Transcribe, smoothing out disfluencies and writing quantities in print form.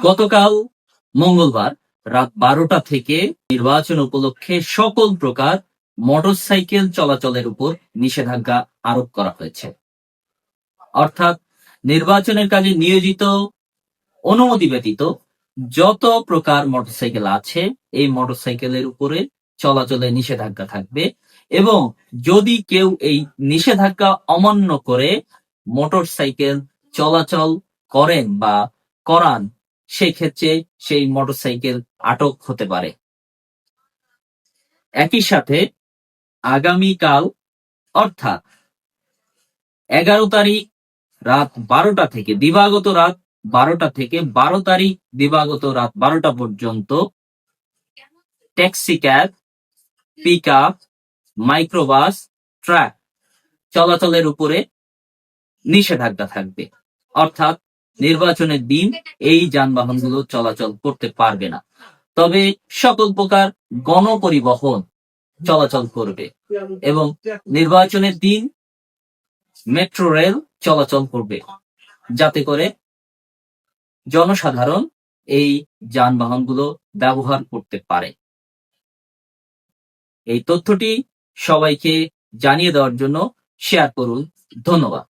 গতকাল মঙ্গলবার রাত 12টা থেকে নির্বাচন উপলক্ষে সকল প্রকার মোটরসাইকেল চলাচলের উপর নিষেধাজ্ঞা আরোপ করা হয়েছে। অর্থাৎ নির্বাচনের কাজে নিয়োজিত অনুমতি ব্যতীত যত প্রকার মোটরসাইকেল আছে এই মোটরসাইকেলের উপরে চলাচলে নিষেধাজ্ঞা থাকবে এবং যদি কেউ এই নিষেধাজ্ঞা অমান্য করে মোটরসাইকেল চলাচল করেন বা করান সেক্ষেত্রে সেই মোটরসাইকেল আটক হতে পারে। একই সাথে আগামীকাল অর্থাৎ 11 তারিখ রাত 12টা থেকে দিবাগত রাত 12টা থেকে 12 তারিখ দিবাগত রাত 12টা পর্যন্ত taxi cab, pick up, microbus, truck চলাচলের উপরে নিষেধাজ্ঞা থাকবে। অর্থাৎ নির্বাচনের দিন এই যানবাহনগুলো চলাচল করতে পারবে না। তবে সকল প্রকার গণপরিবহন চলাচল করবে এবং নির্বাচনের দিন মেট্রো রেল চলাচল করবে যাতে করে জনসাধারণ এই যানবাহনগুলো ব্যবহার করতে পারে। এই তথ্যটি সবাইকে জানিয়ে দেওয়ার জন্য শেয়ার করুন। ধন্যবাদ।